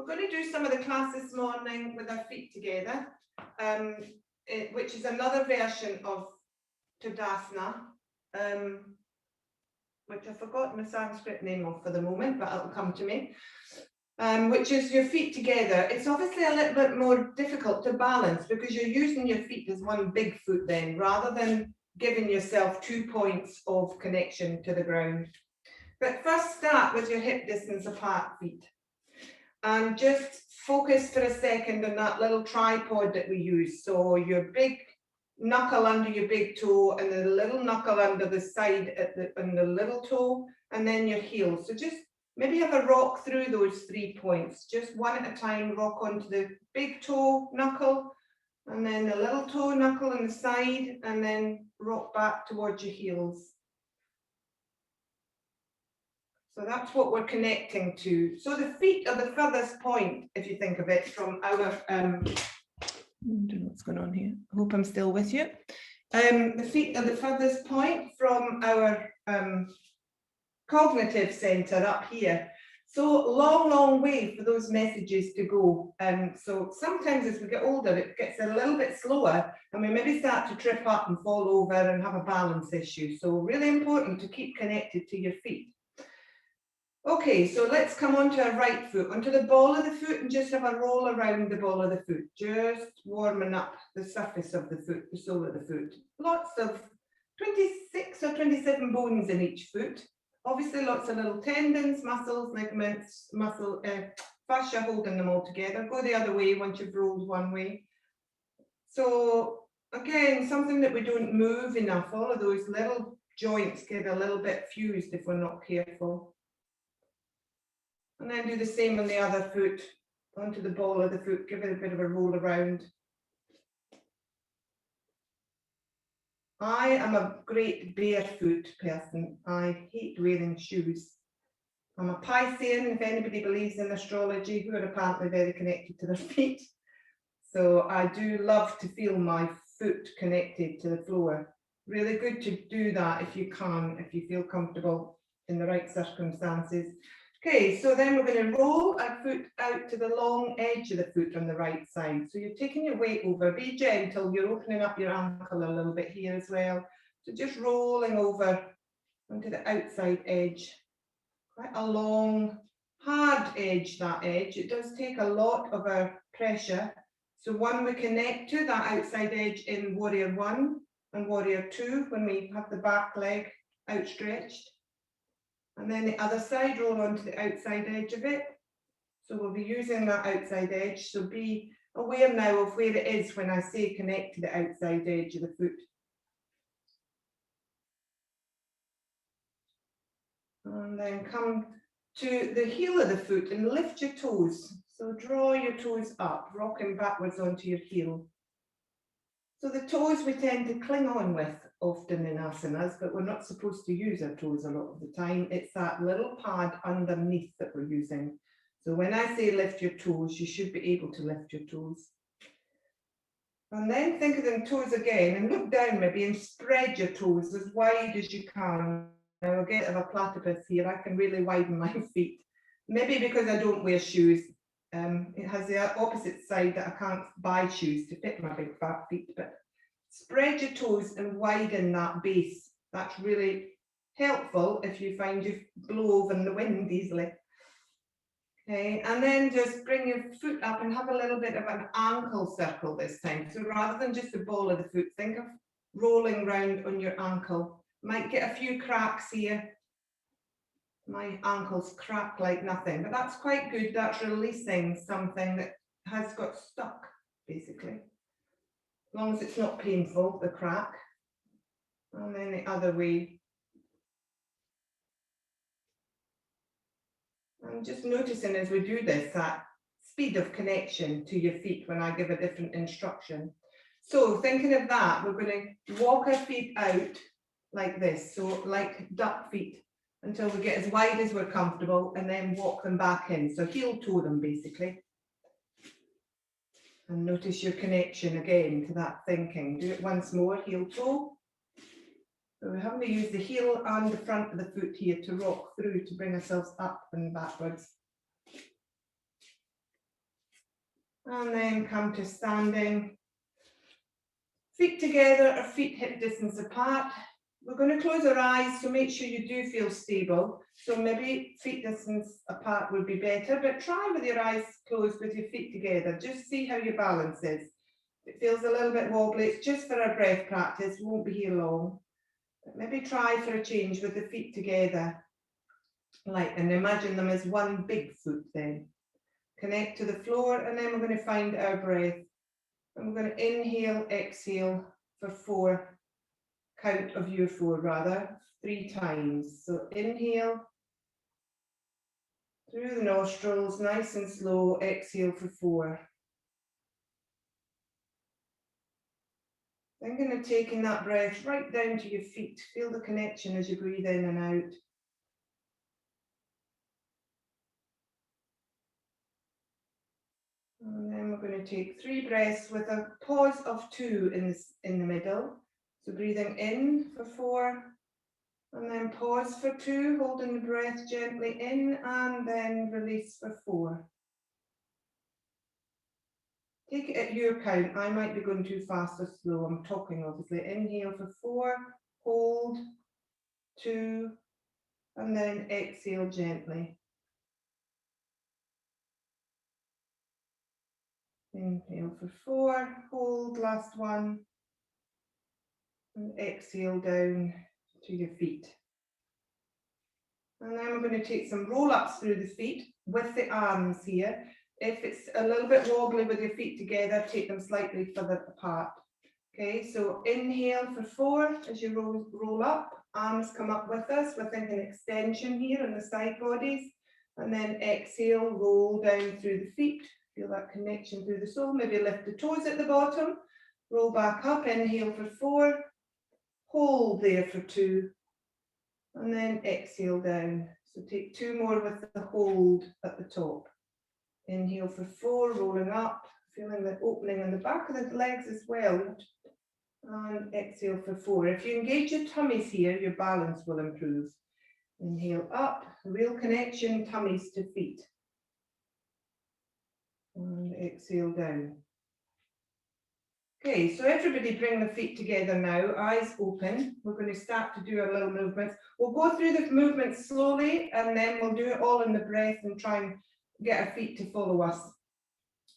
We're going to do some of the class this morning with our feet together, which is another version of Tadasana, which I've forgotten the Sanskrit name of for the moment, but it'll come to me, which is your feet together. It's obviously a little bit more difficult to balance because you're using your feet as one big foot then, rather than giving yourself 2 points of connection to the ground. But first start with your hip distance apart feet. And just focus for a second on that little tripod that we use. So your big knuckle under your big toe and the little knuckle under the side on the little toe, and then your heel. So just maybe have a rock through those 3 points. Just one at a time, rock onto the big toe knuckle, and then the little toe knuckle on the side, and then rock back towards your heels. So that's what we're connecting to. So the feet are the furthest point, if you think of it, from our, I don't know what's going on here. I hope I'm still with you. The feet are the furthest point from our cognitive center up here. So long way for those messages to go. So sometimes as we get older, it gets a little bit slower and we maybe start to trip up and fall over and have a balance issue. So really important to keep connected to your feet. Okay, so let's come onto our right foot, onto the ball of the foot, and just have a roll around the ball of the foot, just warming up the surface of the foot, the sole of the foot. Lots of 26 or 27 bones in each foot. Obviously lots of little tendons, muscles, ligaments, fascia holding them all together. Go the other way once you've rolled one way. So again, something that we don't move enough, all of those little joints get a little bit fused if we're not careful. And then do the same on the other foot, onto the ball of the foot, give it a bit of a roll around. I am a great barefoot person. I hate wearing shoes. I'm a Piscean, if anybody believes in astrology, who are apparently very connected to their feet. So I do love to feel my foot connected to the floor. Really good to do that if you can, if you feel comfortable in the right circumstances. Okay, so then we're going to roll our foot out to the long edge of the foot on the right side. So you're taking your weight over, be gentle, you're opening up your ankle a little bit here as well. So just rolling over onto the outside edge. Quite a long, hard edge, that edge. It does take a lot of our pressure. So one, we connect to that outside edge in Warrior 1 and Warrior 2 when we have the back leg outstretched. And then the other side, roll onto the outside edge of it. So we'll be using that outside edge. So be aware now of where it is when I say connect to the outside edge of the foot. And then come to the heel of the foot and lift your toes. So draw your toes up, rocking backwards onto your heel. So the toes we tend to cling on with often in asanas, but we're not supposed to use our toes a lot of the time. It's that little pad underneath that we're using. So when I say lift your toes, you should be able to lift your toes. And then think of them toes again and look down maybe and spread your toes as wide as you can. Now again, of a platypus here, I can really widen my feet. Maybe because I don't wear shoes. It has the opposite side that I can't buy shoes to fit my big fat feet, but spread your toes and widen that base. That's really helpful if you find you blow over in the wind easily. Okay, and then just bring your foot up and have a little bit of an ankle circle this time. So rather than just the ball of the foot, think of rolling round on your ankle. Might get a few cracks here. My ankles crack like nothing, but that's quite good. That's releasing something that has got stuck, basically. As long as it's not painful, the crack. And then the other way. I'm just noticing as we do this, that speed of connection to your feet when I give a different instruction. So thinking of that, we're going to walk our feet out like this, so like duck feet, until we get as wide as we're comfortable and then walk them back in. So heel toe them basically. And notice your connection again to that thinking. Do it once more, heel toe. So we're having to use the heel and the front of the foot here to rock through to bring ourselves up and backwards. And then come to standing. Feet together or feet hip distance apart. We're going to close our eyes, so make sure you do feel stable. So maybe feet distance apart would be better, but try with your eyes closed with your feet together. Just see how your balance is. If it feels a little bit wobbly, it's just for our breath practice, won't be here long. But maybe try for a change with the feet together. And imagine them as one big foot then. Connect to the floor, and then we're going to find our breath. And we're going to inhale, exhale for 4. Count of your 4 rather, 3 times. So inhale through the nostrils, nice and slow, exhale for 4. Then going to taking that breath right down to your feet. Feel the connection as you breathe in and out. And then we're going to take 3 breaths with a pause of 2 in the middle. So breathing in for 4. And then pause for 2, holding the breath gently in, and then release for 4. Take it at your count. I might be going too fast or slow. I'm talking obviously. Inhale for 4, hold, 2, and then exhale gently. Inhale for 4, hold, last one, and exhale down to your feet. And then we're going to take some roll-ups through the feet with the arms here. If it's a little bit wobbly with your feet together, take them slightly further apart. Okay, so inhale for 4 as you roll up. Arms come up with us. We're thinking extension here on the side bodies. And then exhale, roll down through the feet. Feel that connection through the sole. Maybe lift the toes at the bottom. Roll back up. Inhale for 4. Hold there for 2. And then exhale down. So take 2 more with the hold at the top. Inhale for 4, rolling up, feeling the opening in the back of the legs as well. And exhale for 4. If you engage your tummies here, your balance will improve. Inhale up, real connection, tummies to feet. And exhale down. Okay, so everybody bring the feet together now, eyes open. We're going to start to do our little movements. We'll go through the movements slowly, and then we'll do it all in the breath and try and get our feet to follow us.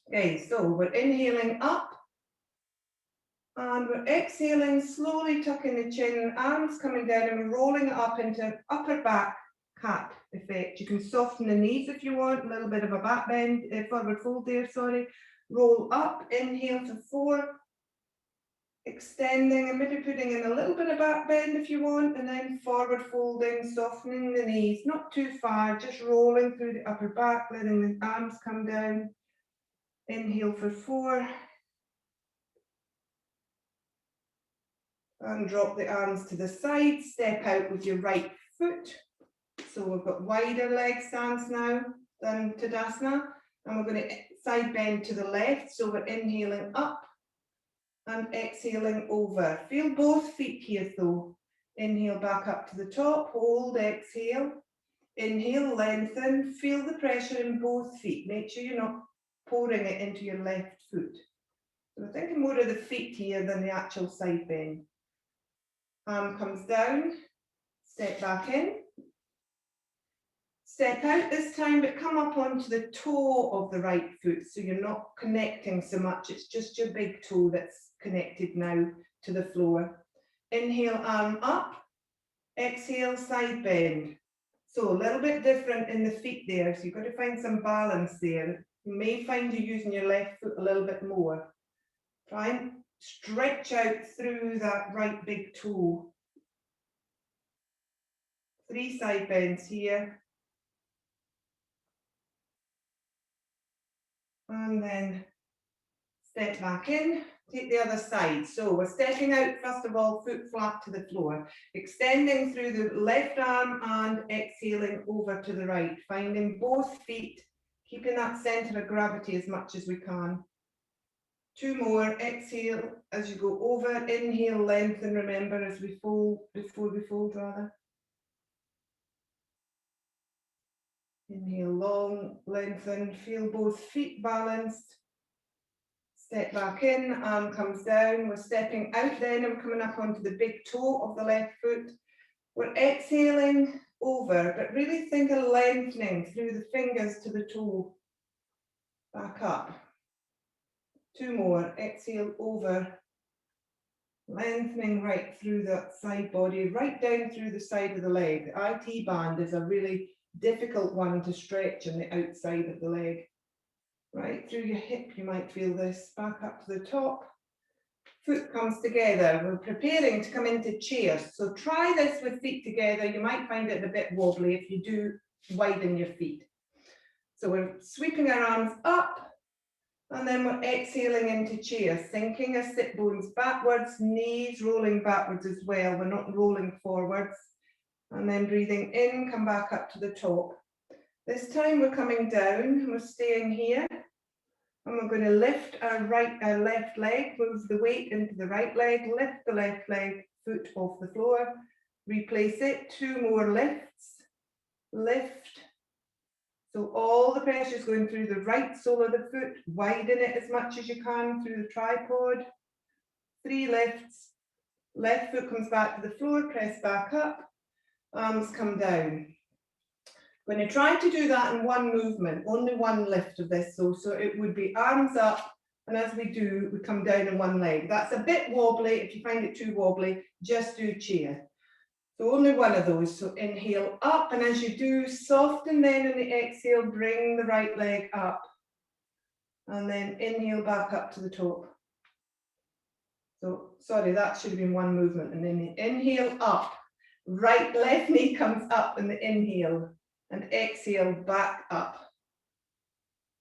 Okay, so we're inhaling up, and we're exhaling, slowly tucking the chin, arms coming down, and we're rolling it up into upper back cat effect. You can soften the knees if you want, a little bit of a back bend, forward fold there, sorry. Roll up, inhale for 4. Extending and maybe putting in a little bit of back bend if you want, and then forward folding, softening the knees, not too far, just rolling through the upper back, letting the arms come down. Inhale for 4. And drop the arms to the side, step out with your right foot. So we've got wider leg stance now than Tadasana, and we're going to side bend to the left, so we're inhaling up and exhaling over. Feel both feet here though. Inhale back up to the top, hold, exhale. Inhale, lengthen, feel the pressure in both feet. Make sure you're not pouring it into your left foot. So we're thinking more of the feet here than the actual side bend. Arm comes down, step back in. Step out this time, but come up onto the toe of the right foot, so you're not connecting so much. It's just your big toe that's connected now to the floor. Inhale, arm up. Exhale, side bend. So a little bit different in the feet there, so you've got to find some balance there. You may find you're using your left foot a little bit more. Try and stretch out through that right big toe. 3 side bends here. And then step back in, take the other side. So we're stepping out, first of all, foot flat to the floor, extending through the left arm and exhaling over to the right, finding both feet, keeping that center of gravity as much as we can. 2 more, exhale as you go over, inhale, lengthen, remember as we fold, before we fold rather. Inhale long, lengthen, feel both feet balanced. Step back in, arm comes down. We're stepping out then and coming up onto the big toe of the left foot. We're exhaling over, but really think of lengthening through the fingers to the toe. Back up. 2 more. Exhale over. Lengthening right through the side body, right down through the side of the leg. The IT band is a really difficult one to stretch on the outside of the leg. Right through your hip, you might feel this. Back up to the top. Foot comes together. We're preparing to come into chair. So try this with feet together. You might find it a bit wobbly. If you do, widen your feet. So we're sweeping our arms up, and then we're exhaling into chair, sinking our sit bones backwards, knees rolling backwards as well. We're not rolling forwards. And then breathing in, come back up to the top. This time we're coming down, and we're staying here. And we're going to lift our left leg, move the weight into the right leg, lift the left leg, foot off the floor, replace it, 2 more lifts, lift. So all the pressure is going through the right sole of the foot, widen it as much as you can through the tripod, 3 lifts, left foot comes back to the floor, press back up, arms come down. We're going to try to do that in one movement, only one lift of this. So it would be arms up, and as we do, we come down in one leg. That's a bit wobbly. If you find it too wobbly, just do chair. So only one of those. So inhale up, and as you do, soften then in the exhale, bring the right leg up. And then inhale back up to the top. So, sorry, that should have been one movement. And then inhale up, left knee comes up in the inhale. And exhale back up.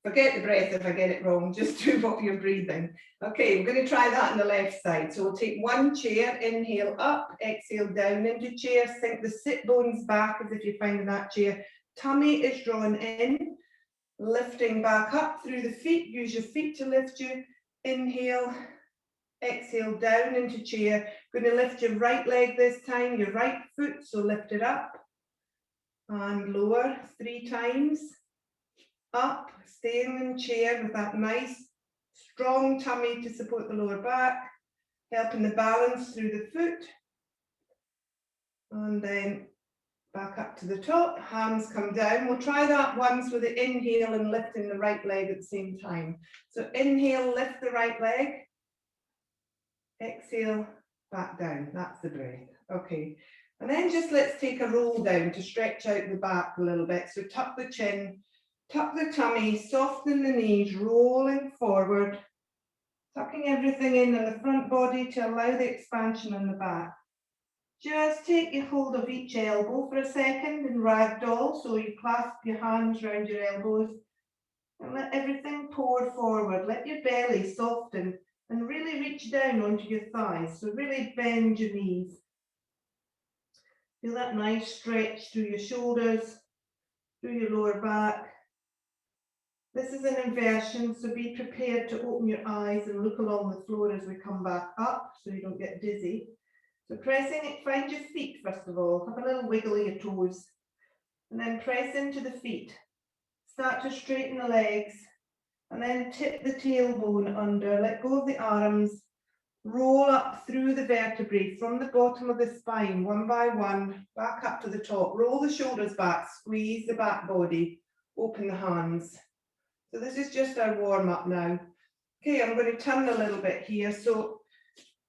Forget the breath if I get it wrong, just do what you're breathing. Okay, we're going to try that on the left side. So we'll take one chair, inhale up, exhale down into chair, sink the sit bones back as if you're finding that chair. Tummy is drawn in, lifting back up through the feet. Use your feet to lift you. Inhale, exhale down into chair. Going to lift your right leg this time, your right foot, so lift it up. And lower 3 times, up, staying in chair with that nice strong tummy to support the lower back, helping the balance through the foot, and then back up to the top, hands come down. We'll try that once with the inhale and lifting the right leg at the same time. So inhale, lift the right leg, exhale, back down, that's the breath. Okay. And then just let's take a roll down to stretch out the back a little bit. So tuck the chin, tuck the tummy, soften the knees, rolling forward, tucking everything in the front body to allow the expansion in the back. Just take your hold of each elbow for a second in ragdoll. So you clasp your hands around your elbows and let everything pour forward. Let your belly soften and really reach down onto your thighs. So really bend your knees. Feel that nice stretch through your shoulders, through your lower back. This is an inversion, so be prepared to open your eyes and look along the floor as we come back up so you don't get dizzy. So pressing it, find your feet first of all. Have a little wiggle of your toes. And then press into the feet. Start to straighten the legs. And then tip the tailbone under. Let go of the arms. Roll up through the vertebrae from the bottom of the spine, one by one, back up to the top. Roll the shoulders back, squeeze the back body, open the hands. So this is just our warm up now. Okay, I'm going to turn a little bit here. So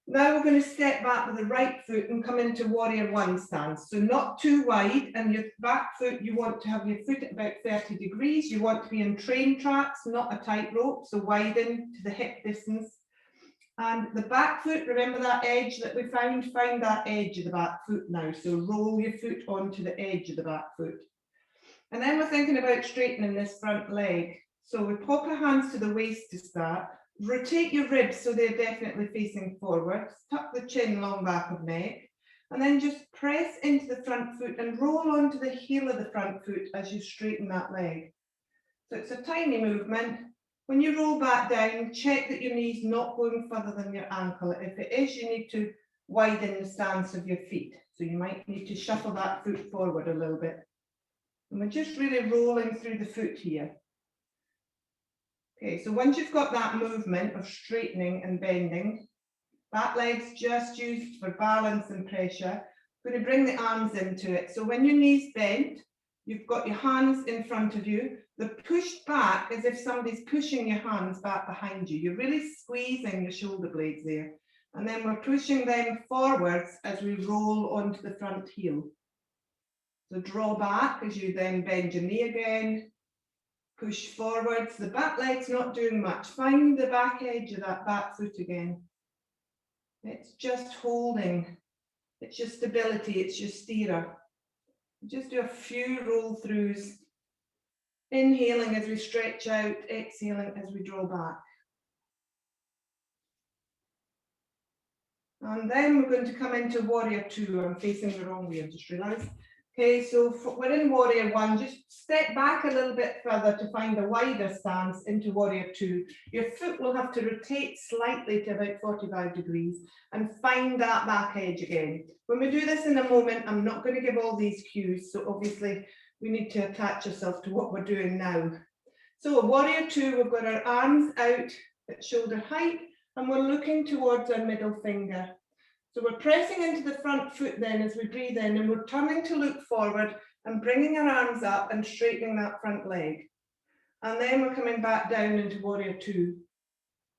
now we're going to step back with the right foot and come into warrior one stance. So not too wide, and your back foot, you want to have your foot at about 30 degrees. You want to be in train tracks, not a tightrope, so widen to the hip distance. And the back foot, remember that edge that we found? Find that edge of the back foot now. So roll your foot onto the edge of the back foot. And then we're thinking about straightening this front leg. So we pop our hands to the waist to start. Rotate your ribs so they're definitely facing forward. Tuck the chin long back of neck. And then just press into the front foot and roll onto the heel of the front foot as you straighten that leg. So it's a tiny movement. When you roll back down, check that your knee's not going further than your ankle. If it is, you need to widen the stance of your feet. So you might need to shuffle that foot forward a little bit. And we're just really rolling through the foot here. Okay, so once you've got that movement of straightening and bending, back legs just used for balance and pressure, I'm going to bring the arms into it. So when your knees bent, you've got your hands in front of you. They're pushed back as if somebody's pushing your hands back behind you. You're really squeezing your shoulder blades there. And then we're pushing them forwards as we roll onto the front heel. So draw back as you then bend your knee again. Push forwards. The back leg's not doing much. Find the back edge of that back foot again. It's just holding. It's your stability. It's your steerer. Just do a few roll throughs. Inhaling as we stretch out, exhaling as we draw back. And then we're going to come into warrior two. I'm facing the wrong way, I just realised. Okay, so we're in warrior one. Just step back a little bit further to find a wider stance into warrior two. Your foot will have to rotate slightly to about 45 degrees and find that back edge again. When we do this in a moment, I'm not going to give all these cues, so obviously we need to attach ourselves to what we're doing now. So warrior two, we've got our arms out at shoulder height and we're looking towards our middle finger. So we're pressing into the front foot then as we breathe in, and we're turning to look forward and bringing our arms up and straightening that front leg. And then we're coming back down into warrior two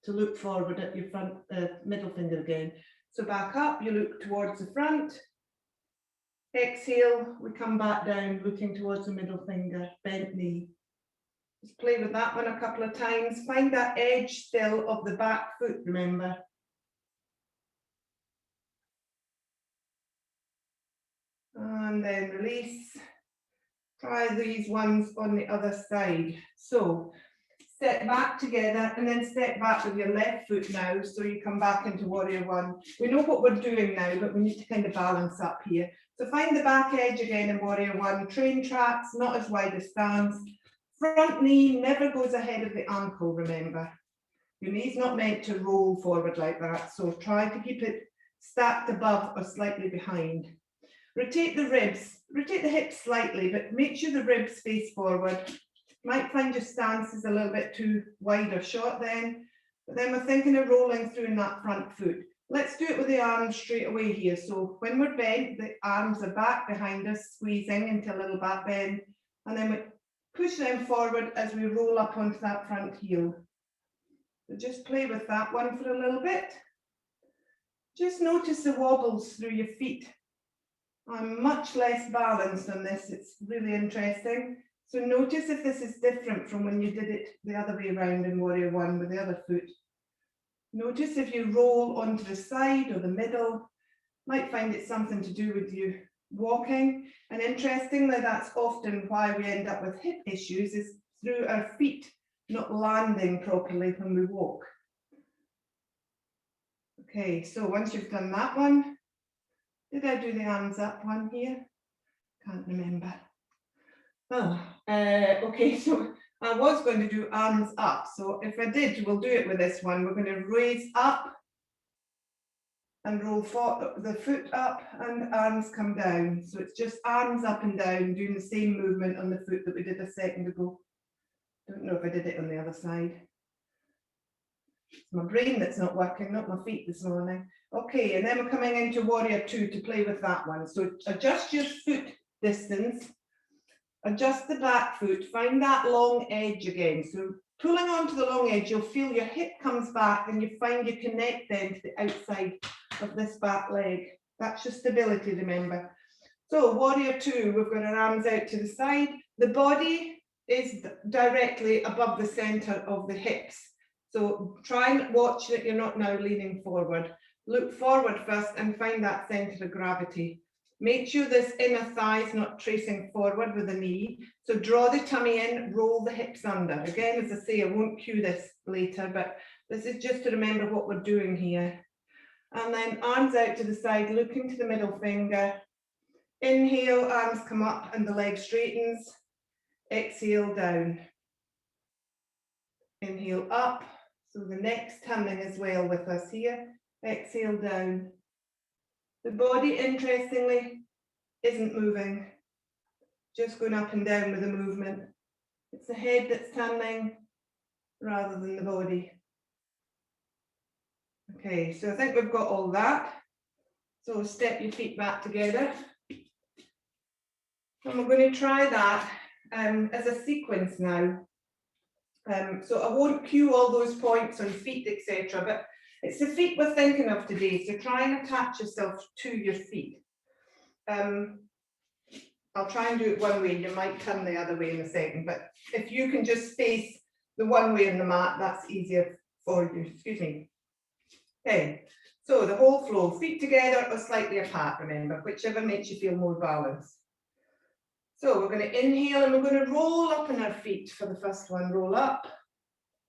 to look forward at your front middle finger again. So back up, you look towards the front. Exhale, we come back down, looking towards the middle finger, bent knee. Just play with that one a couple of times. Find that edge still of the back foot, remember. And then release. Try these ones on the other side. So step back together and then step back with your left foot now. So you come back into warrior one. We know what we're doing now, but we need to kind of balance up here. So find the back edge again in warrior one. Train tracks, not as wide as stance. Front knee never goes ahead of the ankle, remember. Your knee's not meant to roll forward like that. So try to keep it stacked above or slightly behind. Rotate the ribs, rotate the hips slightly, but make sure the ribs face forward. Might find your stance is a little bit too wide or short then, but then we're thinking of rolling through in that front foot. Let's do it with the arms straight away here. So when we're bent, the arms are back behind us, squeezing into a little back bend, and then we push them forward as we roll up onto that front heel. So just play with that one for a little bit. Just notice the wobbles through your feet. I'm much less balanced on this. It's really interesting. So notice if this is different from when you did it the other way around in warrior one with the other foot. Notice if you roll onto the side or the middle, might find it's something to do with you walking. And interestingly, that's often why we end up with hip issues, is through our feet not landing properly when we walk. Okay, so once you've done that one, did I do the arms up one here? Can't remember. Oh, okay, so I was going to do arms up. So if I did, we'll do it with this one. We're going to raise up and roll the foot up and arms come down. So it's just arms up and down, doing the same movement on the foot that we did a second ago. Don't know if I did it on the other side. It's my brain that's not working, not my feet this morning. Okay, and then we're coming into warrior two to play with that one. So adjust your foot distance, adjust the back foot, find that long edge again. So pulling onto the long edge, you'll feel your hip comes back and you find you connect then to the outside of this back leg. That's your stability, remember. So warrior two, we've got our arms out to the side. The body is directly above the center of the hips. So try and watch that you're not now leaning forward. Look forward first and find that center of gravity. Make sure this inner thigh is not tracing forward with the knee. So draw the tummy in, roll the hips under. Again, as I say, I won't cue this later, but this is just to remember what we're doing here. And then arms out to the side, looking to the middle finger. Inhale, arms come up and the leg straightens. Exhale, down. Inhale, up. So the neck's turning as well with us here. Exhale, down. The body, interestingly, isn't moving. Just going up and down with the movement. It's the head that's turning. rather than the body. Okay, so I think we've got all that. So step your feet back together. And we're going to try that as a sequence now. So I won't cue all those points on feet, etc. But it's the feet we're thinking of today. So try and attach yourself to your feet. I'll try and do it one way. You might turn the other way in a second. But if you can just face the one way on the mat, that's easier for you. Excuse me. Okay. So the whole flow, feet together or slightly apart, remember, whichever makes you feel more balanced. So we're going to inhale and we're going to roll up on our feet for the first one. Roll up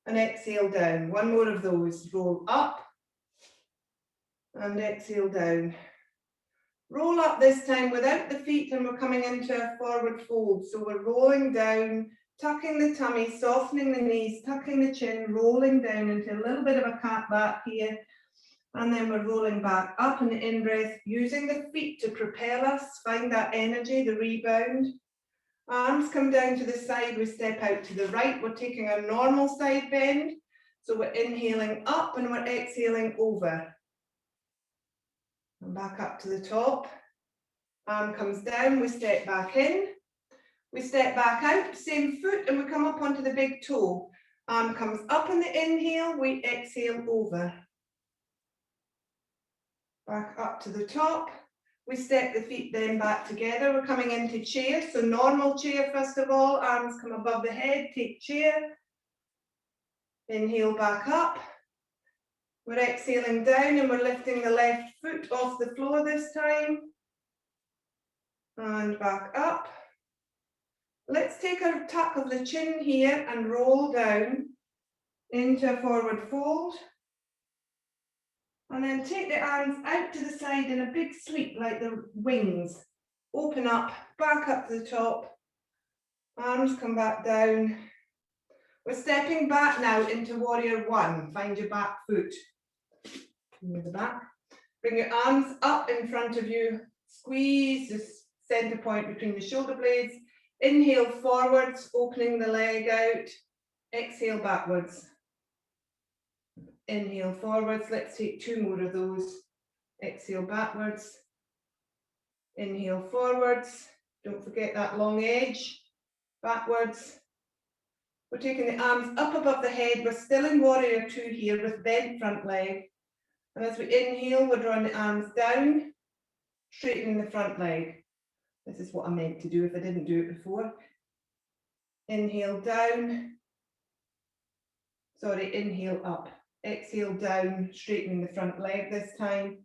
and exhale down. One more of those. Roll up and exhale down. Roll up this time without the feet and we're coming into a forward fold. So we're rolling down, tucking the tummy, softening the knees, tucking the chin, rolling down into a little bit of a cat back here. And then we're rolling back up in the in-breath, using the feet to propel us, find that energy, the rebound. Arms come down to the side, we step out to the right, we're taking our normal side bend. So we're inhaling up and we're exhaling over. And back up to the top. Arm comes down, we step back in. We step back out, same foot, and we come up onto the big toe. Arm comes up in the inhale, we exhale over. Back up to the top. We step the feet then back together. We're coming into chair. So normal chair first of all. Arms come above the head. Take chair. Inhale back up. We're exhaling down and we're lifting the left foot off the floor this time. And back up. Let's take a tuck of the chin here and roll down into a forward fold. And then take the arms out to the side in a big sweep like the wings. Open up, back up to the top. Arms come back down. We're stepping back now into warrior one. Find your back foot. Move the back. Bring your arms up in front of you. Squeeze the center point between the shoulder blades. Inhale forwards, opening the leg out. Exhale backwards. Inhale forwards, let's take two more of those. Exhale backwards. Inhale forwards. Don't forget that long edge. Backwards. We're taking the arms up above the head. We're still in warrior two here with bent front leg. And as we inhale, we're drawing the arms down, straightening the front leg. This is what I meant to do if I didn't do it before. Inhale down. Sorry, inhale up. Exhale down, straightening the front leg this time.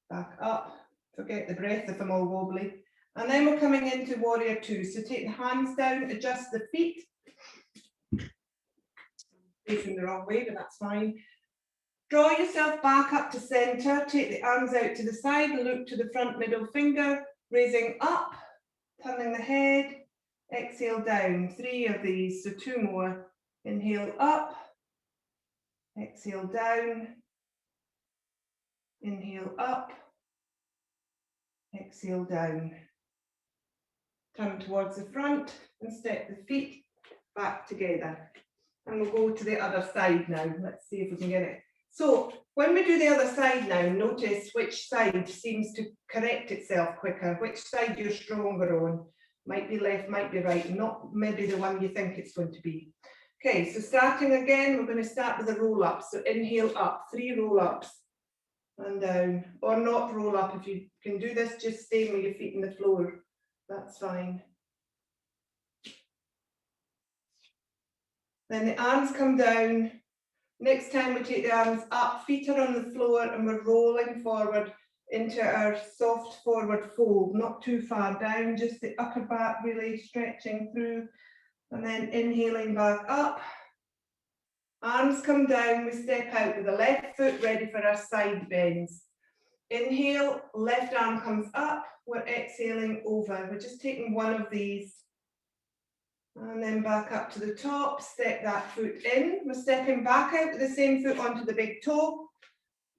Back up. Forget the breath if I'm all wobbly. And then we're coming into warrior two. So take the hands down, adjust the feet. Facing the wrong way, but that's fine. Draw yourself back up to center. Take the arms out to the side, look to the front middle finger, raising up, turning the head. Exhale down. Three of these, so two more. Inhale up. Exhale down, inhale up, exhale down. Turn towards the front and step the feet back together. And we'll go to the other side now. Let's see if we can get it. So when we do the other side now, notice which side seems to correct itself quicker, which side you're stronger on. Might be left, might be right, not maybe the one you think it's going to be. Okay, so starting again, we're going to start with a roll up. So inhale up, 3 roll ups and down, or not roll up. If you can do this, just stay with your feet on the floor. That's fine. Then the arms come down. Next time we take the arms up, feet are on the floor and we're rolling forward into our soft forward fold, not too far down, just the upper back really stretching through. And then inhaling back up. Arms come down, we step out with the left foot ready for our side bends. Inhale, left arm comes up, we're exhaling over. We're just taking one of these. And then back up to the top, step that foot in. We're stepping back out with the same foot onto the big toe.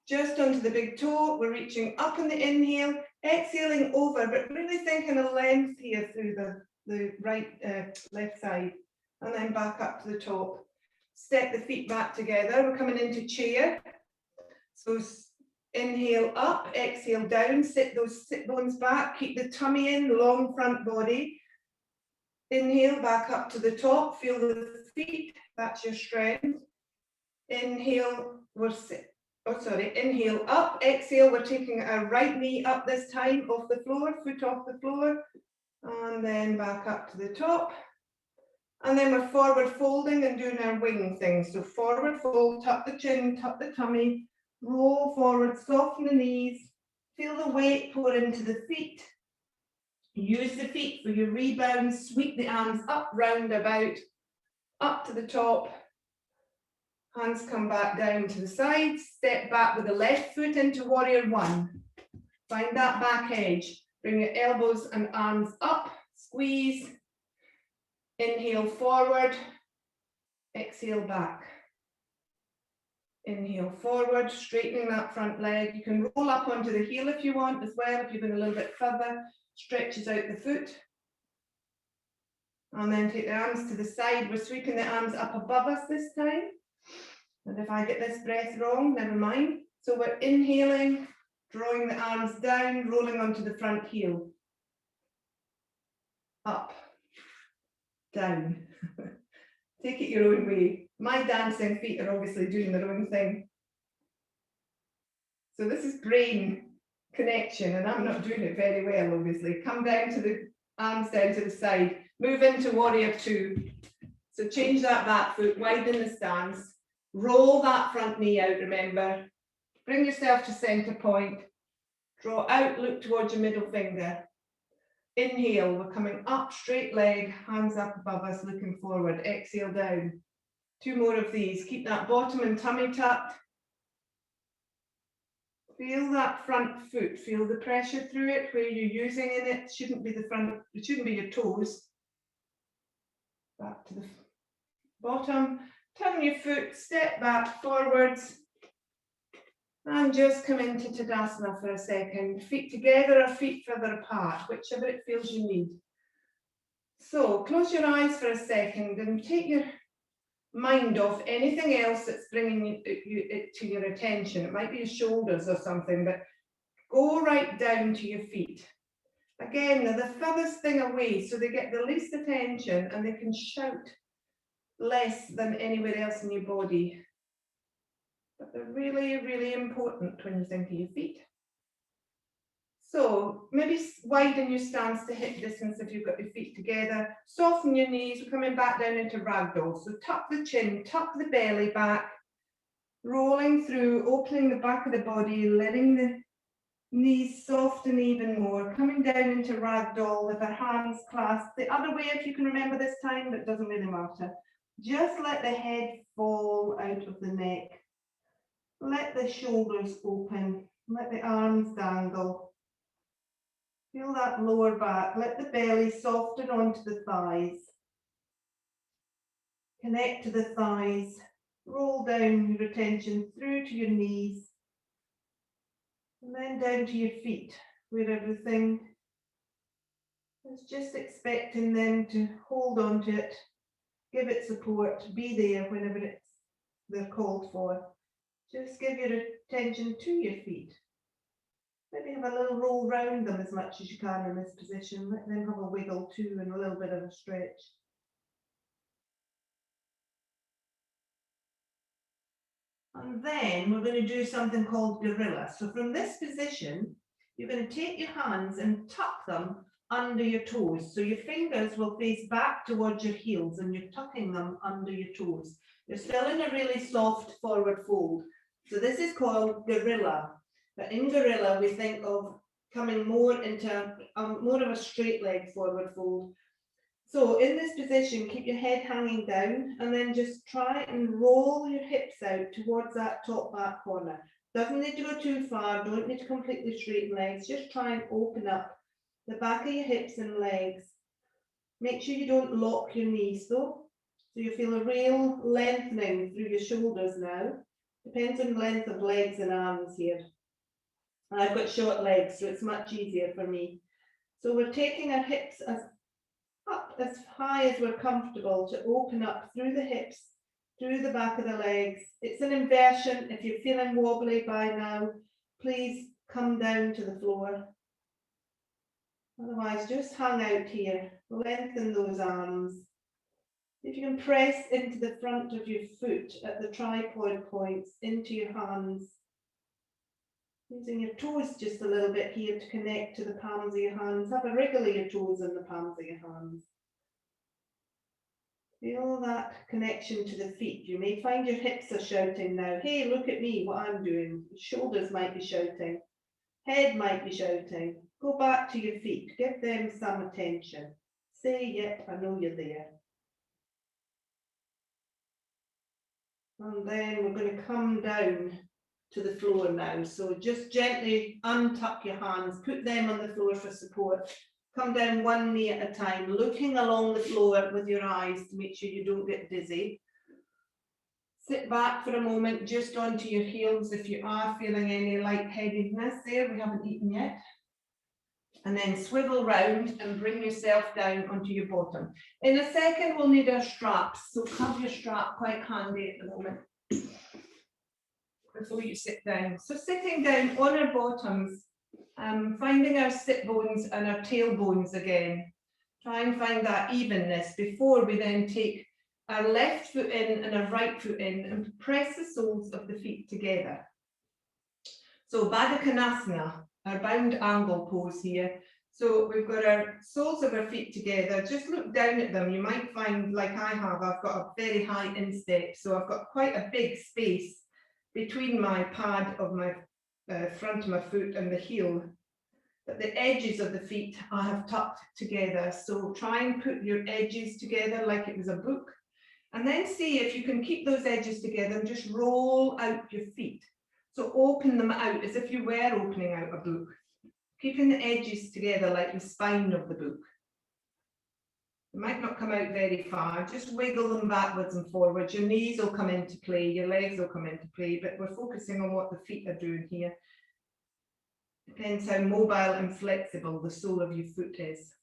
Just onto the big toe, we're reaching up in the inhale, exhaling over, but really thinking of length here through the right, left side. And then back up to the top. step the feet back together. We're coming into chair. So inhale up, exhale down, sit those sit bones back, keep the tummy in, long front body. Inhale back up to the top, feel the feet, that's your strength. Inhale, inhale up, exhale, we're taking our right knee up this time, off the floor, foot off the floor, and then back up to the top. And then we're forward folding and doing our wing thing. So forward fold, tuck the chin, tuck the tummy, roll forward, soften the knees, feel the weight pour into the feet. Use the feet for your rebound, sweep the arms up, round about, up to the top. Hands come back down to the side, step back with the left foot into warrior one. Find that back edge, bring your elbows and arms up, squeeze. Inhale forward, exhale back. Inhale forward, straightening that front leg. You can roll up onto the heel if you want as well, if you're going a little bit further. Stretches out the foot. And then take the arms to the side. We're sweeping the arms up above us this time. And if I get this breath wrong, never mind. So we're inhaling, drawing the arms down, rolling onto the front heel. Up, down. Take it your own way. My dancing feet are obviously doing their own thing. So this is brain connection, and I'm not doing it very well, obviously. Come down to the arms down to the side. Move into warrior two. So change that back foot, widen the stance. Roll that front knee out, remember. Bring yourself to center point. Draw out, look towards your middle finger. Inhale, we're coming up, straight leg, hands up above us, looking forward. Exhale down. Two more of these. Keep that bottom and tummy tucked. Feel that front foot. Feel the pressure through it, where you're using in it. Shouldn't be the front, it shouldn't be your toes. Back to the bottom. Turn your foot, step back forwards. And just come into Tadasana for a second. Feet together or feet further apart, whichever it feels you need. So close your eyes for a second and take your mind off anything else that's bringing it to your attention. It might be your shoulders or something, but go right down to your feet. Again, they're the furthest thing away, so they get the least attention and they can shout less than anywhere else in your body. But they're really, really important when you think of your feet. So maybe widen your stance to hip distance if you've got your feet together. Soften your knees. We're coming back down into ragdoll. So tuck the chin, tuck the belly back, rolling through, opening the back of the body, letting the knees soften even more. Coming down into ragdoll with our hands clasped. The other way, if you can remember this time, but it doesn't really matter. Just let the head fall out of the neck. Let the shoulders open. Let the arms dangle. Feel that lower back. Let the belly soften onto the thighs. Connect to the thighs. Roll down your attention through to your knees. And then down to your feet, where everything is just expecting them to hold on to it, give it support, be there whenever they're called for. Just give your attention to your feet. Maybe have a little roll round them as much as you can in this position. Let them have a wiggle too and a little bit of a stretch. And then we're going to do something called gorilla. So from this position, you're going to take your hands and tuck them under your toes. So your fingers will face back towards your heels and you're tucking them under your toes. You're still in a really soft forward fold. So this is called gorilla. But in gorilla, we think of coming more into more of a straight leg forward fold. So in this position, keep your head hanging down and then just try and roll your hips out towards that top back corner. Doesn't need to go too far, don't need to completely straighten legs, just try and open up the back of your hips and legs. Make sure you don't lock your knees though. So you feel a real lengthening through your shoulders now. Depends on the length of legs and arms here. I've got short legs, so it's much easier for me. So we're taking our hips up as high as we're comfortable to open up through the hips through the back of the legs. It's an inversion. If you're feeling wobbly by now, please come down to the floor. Otherwise, just hang out here. Lengthen those arms. If you can press into the front of your foot at the tripod points, into your hands. Using your toes just a little bit here to connect to the palms of your hands. Have a wriggle of your toes in the palms of your hands. Feel that connection to the feet. You may find your hips are shouting now. Hey, look at me, what I'm doing. Shoulders might be shouting. Head might be shouting. Go back to your feet. Give them some attention. Say, yep, I know you're there. And then we're going to come down to the floor now. So just gently untuck your hands. Put them on the floor for support. Come down one knee at a time, looking along the floor with your eyes to make sure you don't get dizzy. Sit back for a moment, just onto your heels if you are feeling any lightheadedness there. We haven't eaten yet. And then swivel round and bring yourself down onto your bottom. In a second, we'll need our straps. So have your strap quite handy at the moment before you sit down. So sitting down on our bottoms, finding our sit bones and our tailbones again. Try and find that evenness before we then take our left foot in and our right foot in and press the soles of the feet together. So Baddha Konasana, our bound angle pose here. So we've got our soles of our feet together. Just look down at them. You might find, like I have, I've got a very high instep. So I've got quite a big space between my pad of my front of my foot and the heel. But the edges of the feet I have tucked together. So try and put your edges together like it was a book. And then see if you can keep those edges together and just roll out your feet. So open them out as if you were opening out a book. Keeping the edges together like the spine of the book. It might not come out very far. Just wiggle them backwards and forwards. Your knees will come into play. Your legs will come into play. But we're focusing on what the feet are doing here. Depends how mobile and flexible the sole of your foot is.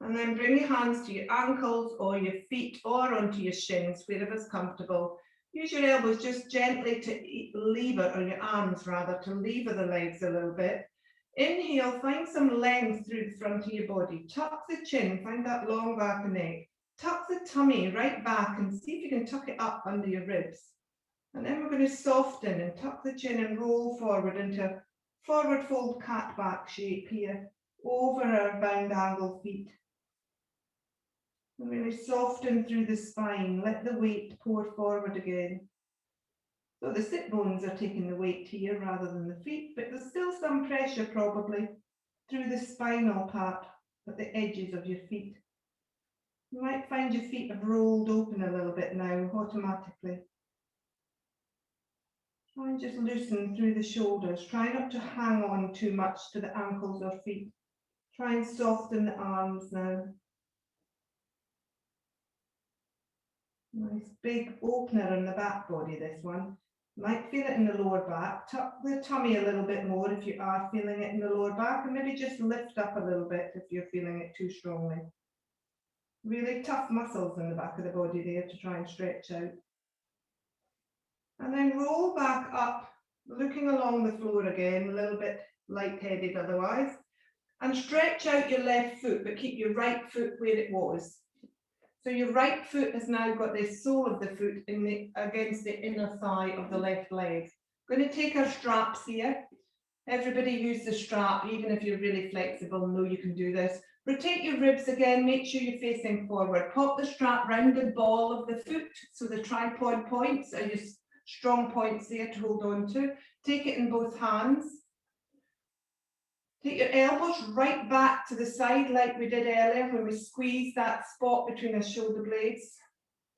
And then bring your hands to your ankles or your feet or onto your shins, wherever's comfortable. Use your elbows just gently to lever, or your arms rather, to lever the legs a little bit. Inhale, find some length through the front of your body. Tuck the chin, find that long back and neck. Tuck the tummy right back and see if you can tuck it up under your ribs. And then we're going to soften and tuck the chin and roll forward into forward fold cat back shape here, over our bound angle feet. And really soften through the spine, let the weight pour forward again. So the sit bones are taking the weight here rather than the feet, but there's still some pressure probably through the spinal part at the edges of your feet. You might find your feet have rolled open a little bit now automatically. Try and just loosen through the shoulders. Try not to hang on too much to the ankles or feet. Try and soften the arms now. Nice big opener in the back body, this one. You might feel it in the lower back. Tuck the tummy a little bit more if you are feeling it in the lower back, and maybe just lift up a little bit if you're feeling it too strongly. Really tough muscles in the back of the body there to try and stretch out. And then roll back up, looking along the floor again, a little bit lightheaded otherwise. And stretch out your left foot, but keep your right foot where it was. So your right foot has now got the sole of the foot against the inner thigh of the left leg. Going to take our straps here. Everybody use the strap, even if you're really flexible, know you can do this. Rotate your ribs again, make sure you're facing forward. Pop the strap round the ball of the foot, so the tripod points are your strong points there to hold on to. Take it in both hands. Take your elbows right back to the side like we did earlier when we squeezed that spot between our shoulder blades.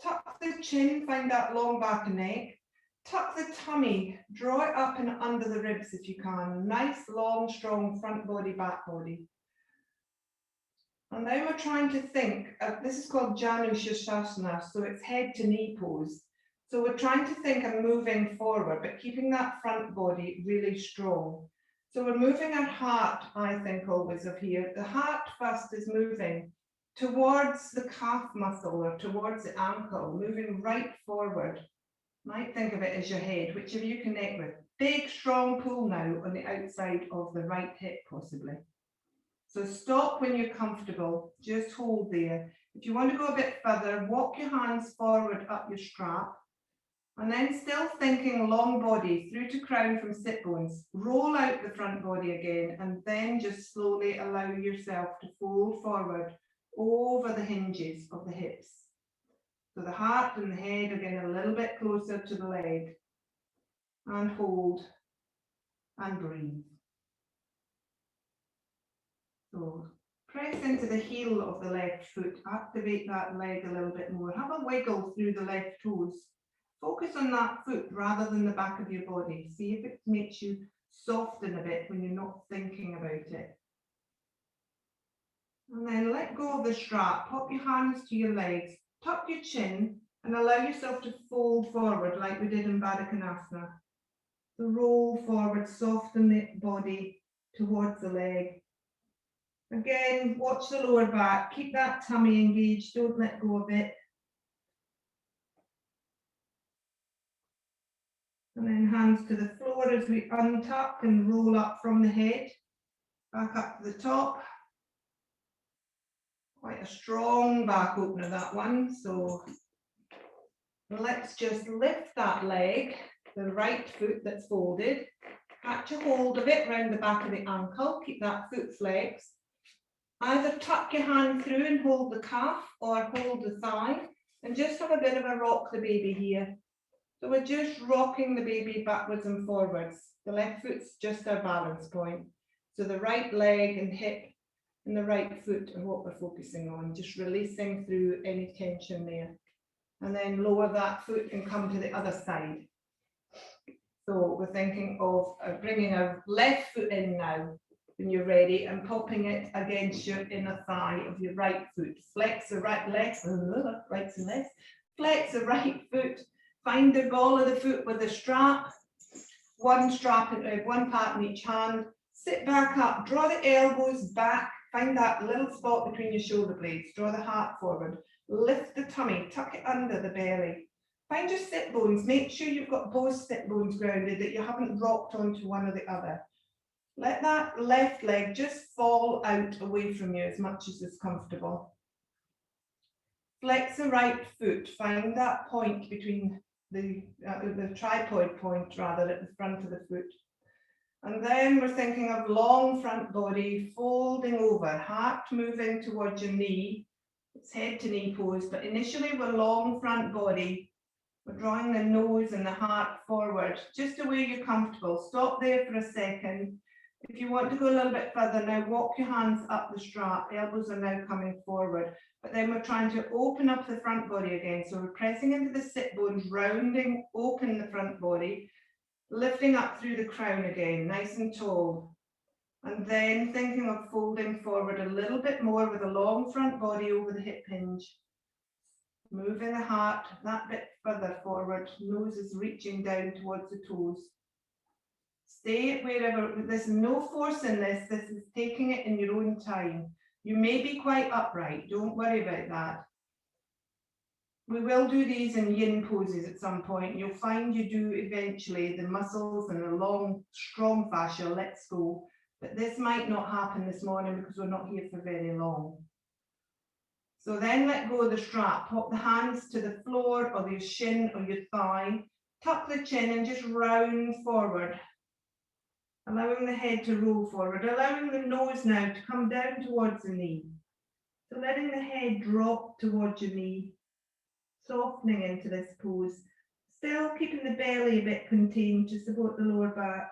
Tuck the chin, find that long back and neck. Tuck the tummy, draw it up and under the ribs if you can. Nice, long, strong front body, back body. And now we're trying to think, this is called Janu Shirshasana, so it's head to knee pose. So we're trying to think of moving forward, but keeping that front body really strong. So we're moving our heart, I think, always of here. The heart first is moving towards the calf muscle or towards the ankle, moving right forward. Might think of it as your head, whichever you connect with. Big, strong pull now on the outside of the right hip, possibly. So stop when you're comfortable, just hold there. If you want to go a bit further, walk your hands forward up your strap, and then still thinking long body through to crown from sit bones. Roll out the front body again, and then just slowly allow yourself to fold forward over the hinges of the hips. So the heart and the head are getting a little bit closer to the leg. And hold and breathe. So press into the heel of the left foot, activate that leg a little bit more. Have a wiggle through the left toes. Focus on that foot rather than the back of your body. See if it makes you soften a bit when you're not thinking about it. And then let go of the strap, pop your hands to your legs, tuck your chin, and allow yourself to fold forward like we did in Baddha Konasana. So roll forward, soften the body towards the leg. Again, watch the lower back, keep that tummy engaged, don't let go of it. And then hands to the floor as we untuck and roll up from the head, back up to the top. Quite a strong back opener, that one. So let's just lift that leg, the right foot that's folded, catch a hold of it round the back of the ankle, keep that foot flexed. Either tuck your hand through and hold the calf or hold the thigh and just have a bit of a rock the baby here. So we're just rocking the baby backwards and forwards. The left foot's just our balance point. So the right leg and hip and the right foot are what we're focusing on, just releasing through any tension there. And then lower that foot and come to the other side. So we're thinking of bringing our left foot in now when you're ready and popping it against your inner thigh of your right foot. Flex the right leg, right and left. Flex the right foot. Find the ball of the foot with the strap. One part in each hand. Sit back up, draw the elbows back. Find that little spot between your shoulder blades. Draw the heart forward. Lift the tummy, tuck it under the belly. Find your sit bones. Make sure you've got both sit bones grounded, that you haven't rocked onto one or the other. Let that left leg just fall out away from you as much as is comfortable. Flex the right foot. Find that point between the tripod point, rather, at the front of the foot. And then we're thinking of long front body, folding over, heart moving towards your knee. It's head to knee pose, but initially we're long front body. We're drawing the nose and the heart forward, just the way you're comfortable. Stop there for a second. If you want to go a little bit further now, walk your hands up the strap. Elbows are now coming forward. But then we're trying to open up the front body again. So we're pressing into the sit bones, rounding, open the front body, lifting up through the crown again, nice and tall. And then thinking of folding forward a little bit more with a long front body over the hip hinge. Moving the heart that bit further forward, nose is reaching down towards the toes. Stay wherever, there's no force in this, this is taking it in your own time. You may be quite upright, don't worry about that. We will do these in yin poses at some point. You'll find you do eventually, the muscles and the long, strong fascia lets go. But this might not happen this morning because we're not here for very long. So then let go of the strap, pop the hands to the floor or your shin or your thigh, tuck the chin and just round forward. Allowing the head to roll forward, allowing the nose now to come down towards the knee. So letting the head drop towards your knee, softening into this pose, still keeping the belly a bit contained to support the lower back.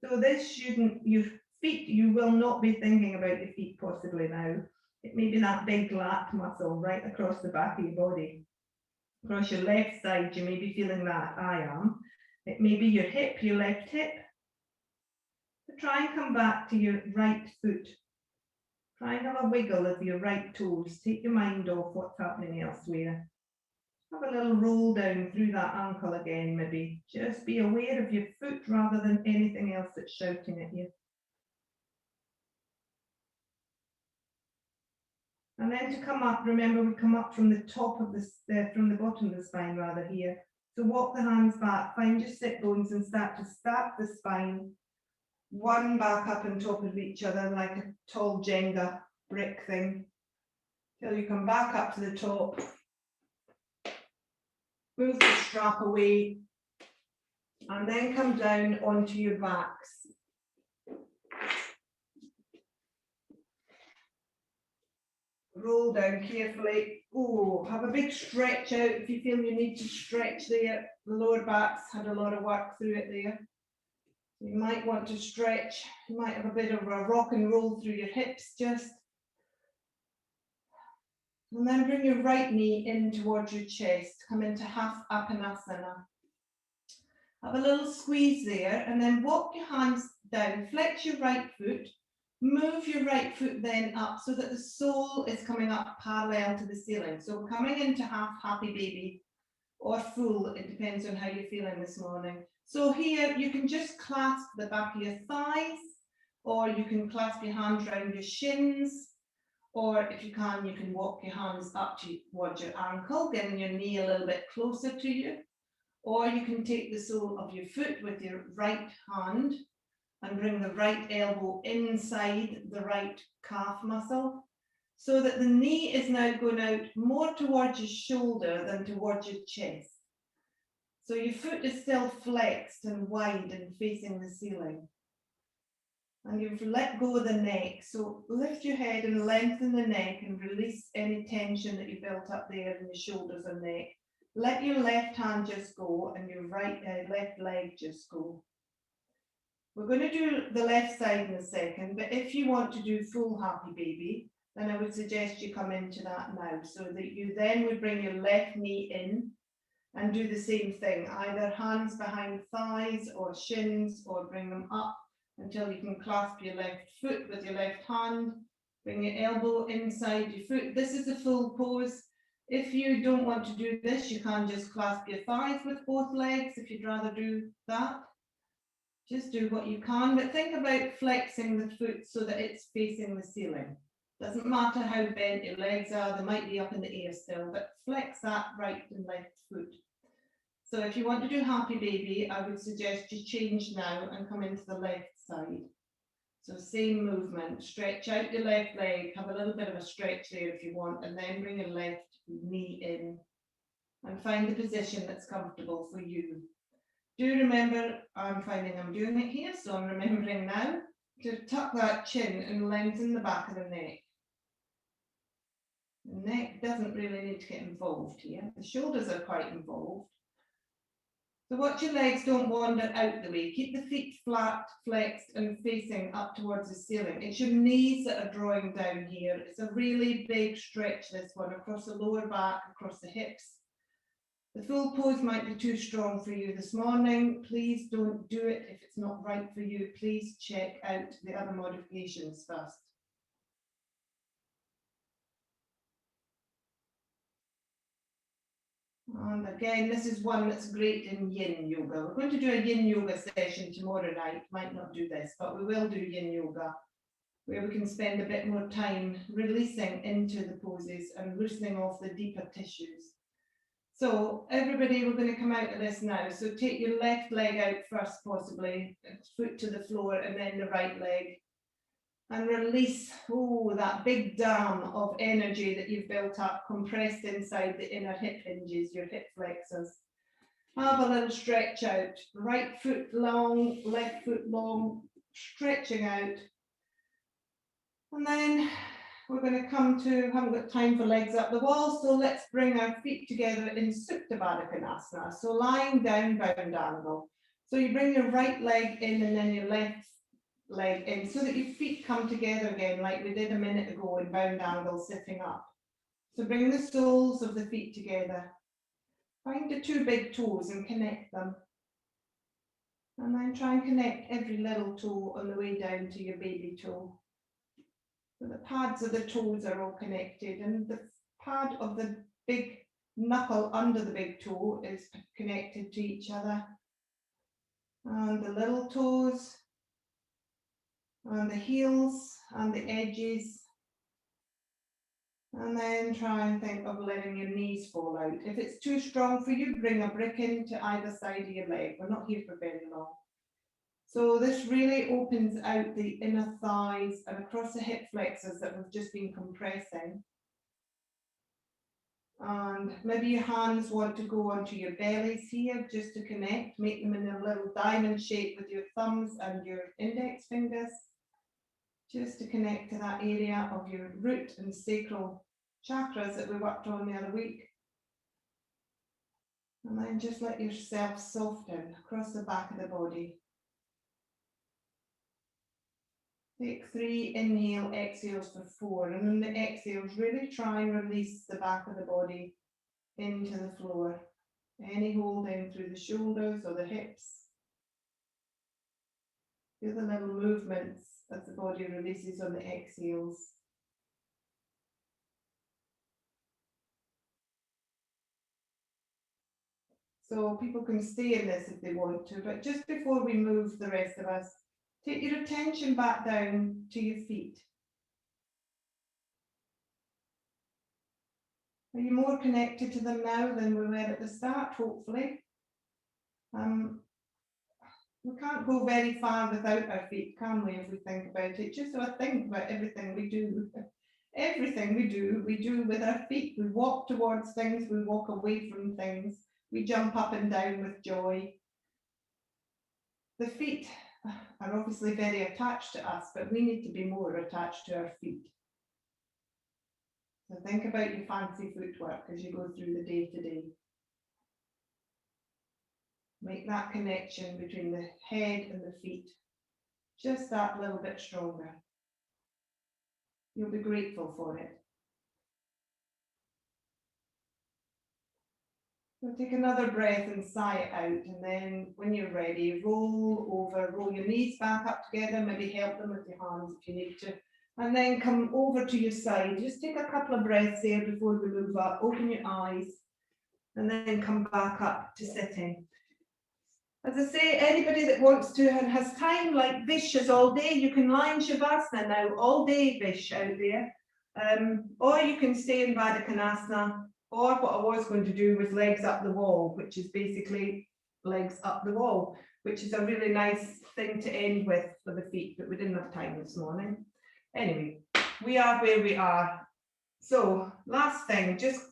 So this shouldn't, your feet, you will not be thinking about your feet possibly now. It may be that big lat muscle right across the back of your body. Across your left side, you may be feeling that, I am. It may be your hip, your left hip. So try and come back to your right foot. Try and have a wiggle of your right toes. Take your mind off what's happening elsewhere. Have a little roll down through that ankle again, maybe. Just be aware of your foot rather than anything else that's shouting at you. And then to come up, remember we come up from the top of from the bottom of the spine rather here. So walk the hands back, find your sit bones and start to stack the spine, one back up on top of each other like a tall Jenga brick thing, till you come back up to the top. Move the strap away, and then come down onto your backs. Roll down carefully. Oh, have a big stretch out if you feel you need to stretch there. The lower back's had a lot of work through it there. You might want to stretch. You might have a bit of a rock and roll through your hips just. And then bring your right knee in towards your chest. Come into half Apanasana. Have a little squeeze there, and then walk your hands down. Flex your right foot. Move your right foot then up so that the sole is coming up parallel to the ceiling. So we're coming into half happy baby or full, it depends on how you're feeling this morning. So here you can just clasp the back of your thighs, or you can clasp your hands around your shins, or if you can walk your hands up towards your ankle, getting your knee a little bit closer to you. Or you can take the sole of your foot with your right hand and bring the right elbow inside the right calf muscle, so that the knee is now going out more towards your shoulder than towards your chest. So your foot is still flexed and wide and facing the ceiling. And you've let go of the neck. So lift your head and lengthen the neck and release any tension that you built up there in your shoulders and neck. Let your left hand just go and your left leg just go. We're going to do the left side in a second, but if you want to do full happy baby, then I would suggest you come into that now, so that you then would bring your left knee in and do the same thing, either hands behind thighs or shins, or bring them up until you can clasp your left foot with your left hand, bring your elbow inside your foot. This is a full pose. If you don't want to do this, you can just clasp your thighs with both legs if you'd rather do that. Just do what you can, but think about flexing the foot so that it's facing the ceiling. Doesn't matter how bent your legs are, they might be up in the air still, but flex that right and left foot. So if you want to do happy baby, I would suggest you change now and come into the left side. So same movement, stretch out your left leg, have a little bit of a stretch there if you want, and then bring your left knee in and find the position that's comfortable for you. Do remember, I'm finding I'm doing it here, so I'm remembering now to tuck that chin and lengthen the back of the neck. The neck doesn't really need to get involved here. The shoulders are quite involved. So watch your legs don't wander out the way. Keep the feet flat, flexed and facing up towards the ceiling. It's your knees that are drawing down here. It's a really big stretch, this one, across the lower back, across the hips. The full pose might be too strong for you this morning. Please don't do it if it's not right for you. Please check out the other modifications first. And again, this is one that's great in yin yoga. We're going to do a yin yoga session tomorrow night. Might not do this, but we will do yin yoga, where we can spend a bit more time releasing into the poses and loosening off the deeper tissues. So everybody, we're going to come out of this now. So take your left leg out first, possibly, foot to the floor, and then the right leg. And release, that big dam of energy that you've built up, compressed inside the inner hip hinges, your hip flexors. Have a little stretch out. Right foot long, left foot long, stretching out. And then we're going to come to, haven't got time for legs up the wall, so let's bring our feet together in Supta Baddha Konasana. So lying down, bound angle. So you bring your right leg in and then your left leg in, so that your feet come together again, like we did a minute ago in bound angle, sitting up. So bring the soles of the feet together. Find the two big toes and connect them. And then try and connect every little toe on the way down to your baby toe. So the pads of the toes are all connected, and the pad of the big knuckle under the big toe is connected to each other. And the little toes, and the heels, and the edges, And then try and think of letting your knees fall out. If it's too strong for you, bring a brick into either side of your leg. We're not here for very long. So this really opens out the inner thighs and across the hip flexors that we've just been compressing. And maybe your hands want to go onto your bellies here just to connect, make them in a little diamond shape with your thumbs and your index fingers, just to connect to that area of your root and sacral chakras that we worked on the other week. And then just let yourself soften across the back of the body. Take 3 inhale, exhales for 4, and on the exhales, really try and release the back of the body into the floor. Any holding through the shoulders or the hips. Feel the little movements as the body releases on the exhales. So people can stay in this if they want to, but just before we move, the rest of us, take your attention back down to your feet. Are you more connected to them now than we were at the start, hopefully? We can't go very far without our feet, can we, if we think about it? Just so I think about everything we do. Everything we do with our feet. We walk towards things, we walk away from things, we jump up and down with joy. The feet are obviously very attached to us, but we need to be more attached to our feet. So think about your fancy footwork as you go through the day to day. Make that connection between the head and the feet just that little bit stronger. You'll be grateful for it. So take another breath and sigh it out, and then when you're ready, roll over, roll your knees back up together, maybe help them with your hands if you need to, and then come over to your side. Just take a couple of breaths there before we move up, open your eyes, and then come back up to sitting. As I say, anybody that wants to and has time, like Vish is all day, you can lie in Shavasana now, all day, Vish, out there. Or you can stay in Baddha Konasana, or what I was going to do was legs up the wall, which is basically legs up the wall, which is a really nice thing to end with for the feet, but we didn't have time this morning. Anyway, we are where we are. So last thing, just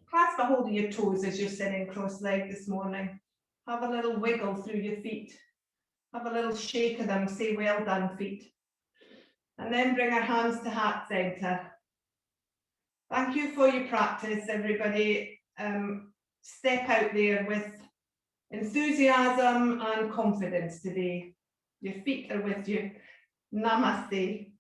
clasp a hold of your toes as you're sitting cross-legged this morning. Have a little wiggle through your feet. Have a little shake of them, say well done feet. And then bring our hands to heart center. Thank you for your practice, everybody. Step out there with enthusiasm and confidence today. Your feet are with you. Namaste.